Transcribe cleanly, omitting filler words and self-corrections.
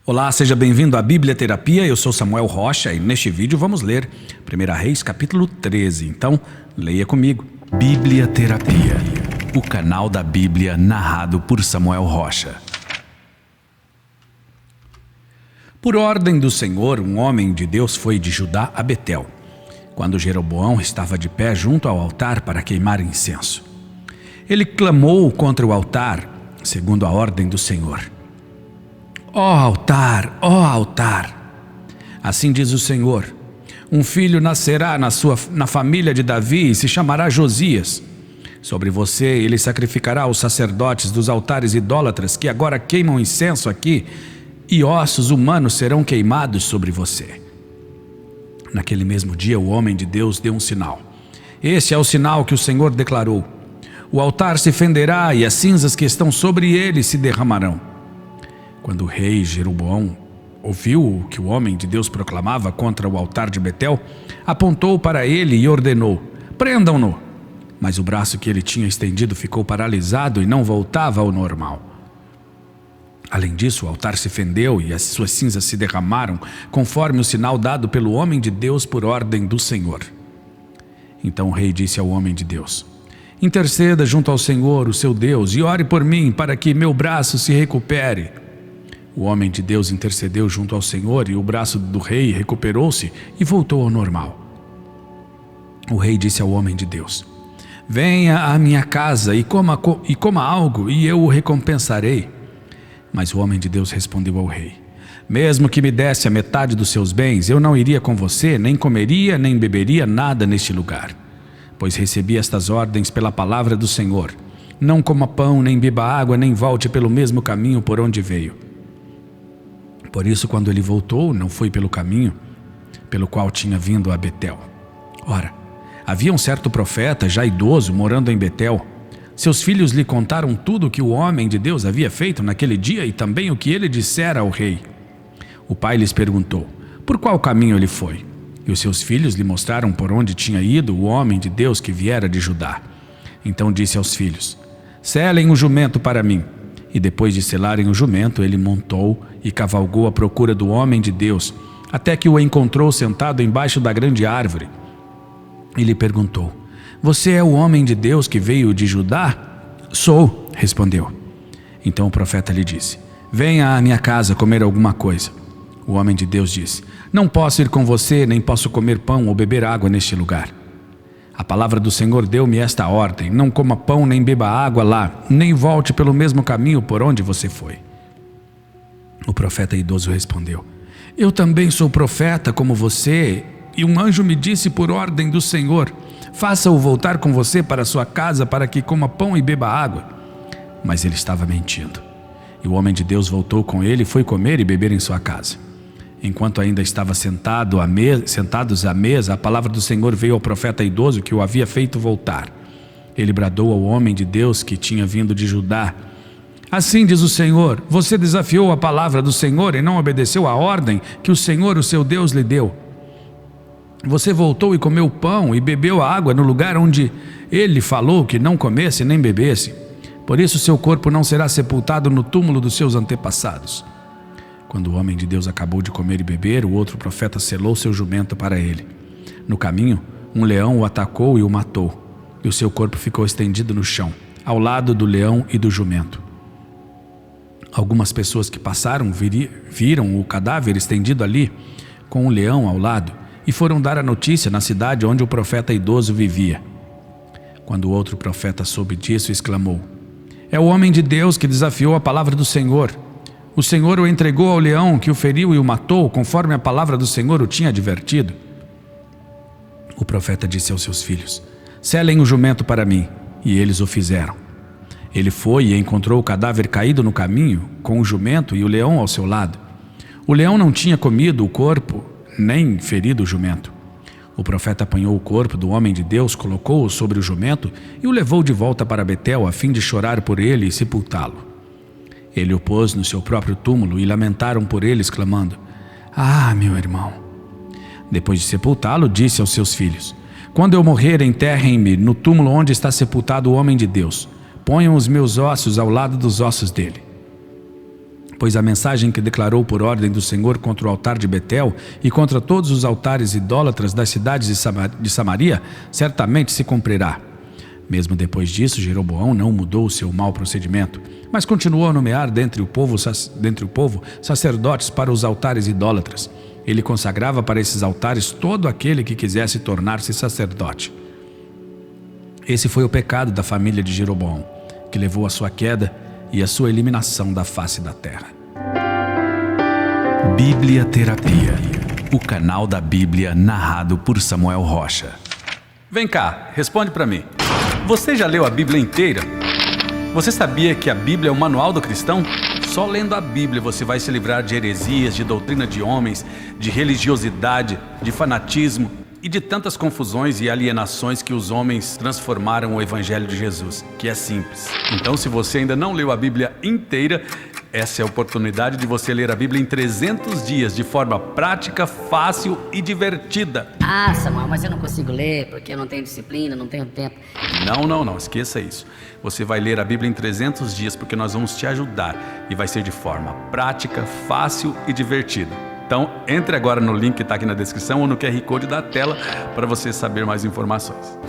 Olá, seja bem-vindo à Bíblia Terapia, eu sou Samuel Rocha e neste vídeo vamos ler 1 Reis capítulo 13, então leia comigo. Bíblia Terapia, o canal da Bíblia narrado por Samuel Rocha. Por ordem do Senhor, um homem de Deus foi de Judá a Betel, quando Jeroboão estava de pé junto ao altar para queimar incenso. Ele clamou contra o altar, segundo a ordem do Senhor. Ó altar, ó altar! Assim diz o Senhor: um filho nascerá na família de Davi e se chamará Josias. Sobre você ele sacrificará os sacerdotes dos altares idólatras que agora queimam incenso aqui, e ossos humanos serão queimados sobre você. Naquele mesmo dia o homem de Deus deu um sinal. Este é o sinal que o Senhor declarou: o altar se fenderá e as cinzas que estão sobre ele se derramarão. Quando o rei Jeroboão ouviu o que o homem de Deus proclamava contra o altar de Betel, apontou para ele e ordenou: prendam-no! Mas o braço que ele tinha estendido ficou paralisado e não voltava ao normal. Além disso, o altar se fendeu e as suas cinzas se derramaram, conforme o sinal dado pelo homem de Deus por ordem do Senhor. Então o rei disse ao homem de Deus: interceda junto ao Senhor, o seu Deus, e ore por mim para que meu braço se recupere. O homem de Deus intercedeu junto ao Senhor e o braço do rei recuperou-se e voltou ao normal. O rei disse ao homem de Deus: venha à minha casa e coma algo e eu o recompensarei. Mas o homem de Deus respondeu ao rei: mesmo que me desse a metade dos seus bens, eu não iria com você, nem comeria, nem beberia nada neste lugar. Pois recebi estas ordens pela palavra do Senhor: não coma pão, nem beba água, nem volte pelo mesmo caminho por onde veio. Por isso, quando ele voltou, não foi pelo caminho pelo qual tinha vindo a Betel. Ora, havia um certo profeta, já idoso, morando em Betel. Seus filhos lhe contaram tudo o que o homem de Deus havia feito naquele dia e também o que ele dissera ao rei. O pai lhes perguntou: por qual caminho ele foi? E os seus filhos lhe mostraram por onde tinha ido o homem de Deus que viera de Judá. Então disse aos filhos: selem o jumento para mim. E depois de selarem o jumento, ele montou e cavalgou à procura do homem de Deus, até que o encontrou sentado embaixo da grande árvore. E lhe perguntou: você é o homem de Deus que veio de Judá? Sou, respondeu. Então o profeta lhe disse: venha à minha casa comer alguma coisa. O homem de Deus disse: não posso ir com você, nem posso comer pão ou beber água neste lugar. A palavra do Senhor deu-me esta ordem: não coma pão nem beba água lá, nem volte pelo mesmo caminho por onde você foi. O profeta idoso respondeu: eu também sou profeta como você, e um anjo me disse por ordem do Senhor: faça-o voltar com você para sua casa para que coma pão e beba água. Mas ele estava mentindo. E o homem de Deus voltou com ele e foi comer e beber em sua casa. Enquanto ainda estava sentados à mesa, a palavra do Senhor veio ao profeta idoso que o havia feito voltar. Ele bradou ao homem de Deus que tinha vindo de Judá: assim diz o Senhor, você desafiou a palavra do Senhor e não obedeceu à ordem que o Senhor, o seu Deus, lhe deu. Você voltou e comeu pão e bebeu água no lugar onde ele falou que não comesse nem bebesse. Por isso seu corpo não será sepultado no túmulo dos seus antepassados. Quando o homem de Deus acabou de comer e beber, o outro profeta selou seu jumento para ele. No caminho, um leão o atacou e o matou, e o seu corpo ficou estendido no chão, ao lado do leão e do jumento. Algumas pessoas que passaram viram o cadáver estendido ali, com o leão ao lado, e foram dar a notícia na cidade onde o profeta idoso vivia. Quando o outro profeta soube disso, exclamou: é o homem de Deus que desafiou a palavra do Senhor. O Senhor o entregou ao leão, que o feriu e o matou, conforme a palavra do Senhor o tinha advertido. O profeta disse aos seus filhos: selem o jumento para mim. E eles o fizeram. Ele foi e encontrou o cadáver caído no caminho, com o jumento e o leão ao seu lado. O leão não tinha comido o corpo, nem ferido o jumento. O profeta apanhou o corpo do homem de Deus, colocou-o sobre o jumento e o levou de volta para Betel, a fim de chorar por ele e sepultá-lo. Ele o pôs no seu próprio túmulo e lamentaram por ele, exclamando: ah, meu irmão. Depois de sepultá-lo, disse aos seus filhos: quando eu morrer, enterrem-me no túmulo onde está sepultado o homem de Deus. Ponham os meus ossos ao lado dos ossos dele. Pois a mensagem que declarou por ordem do Senhor contra o altar de Betel e contra todos os altares idólatras das cidades de Samaria certamente se cumprirá. Mesmo depois disso, Jeroboão não mudou o seu mau procedimento, mas continuou a nomear dentre o povo sacerdotes para os altares idólatras. Ele consagrava para esses altares todo aquele que quisesse tornar-se sacerdote. Esse foi o pecado da família de Jeroboão, que levou à sua queda e à sua eliminação da face da terra. Bíblia Terapia, o canal da Bíblia narrado por Samuel Rocha. Vem cá, responde para mim. Você já leu a Bíblia inteira? Você sabia que a Bíblia é o manual do cristão? Só lendo a Bíblia você vai se livrar de heresias, de doutrina de homens, de religiosidade, de fanatismo e de tantas confusões e alienações que os homens transformaram o Evangelho de Jesus, que é simples. Então, se você ainda não leu a Bíblia inteira, essa é a oportunidade de você ler a Bíblia em 300 dias, de forma prática, fácil e divertida. Ah, Samuel, mas eu não consigo ler porque eu não tenho disciplina, não tenho tempo. Não, esqueça isso. Você vai ler a Bíblia em 300 dias porque nós vamos te ajudar e vai ser de forma prática, fácil e divertida. Então, entre agora no link que está aqui na descrição ou no QR Code da tela para você saber mais informações.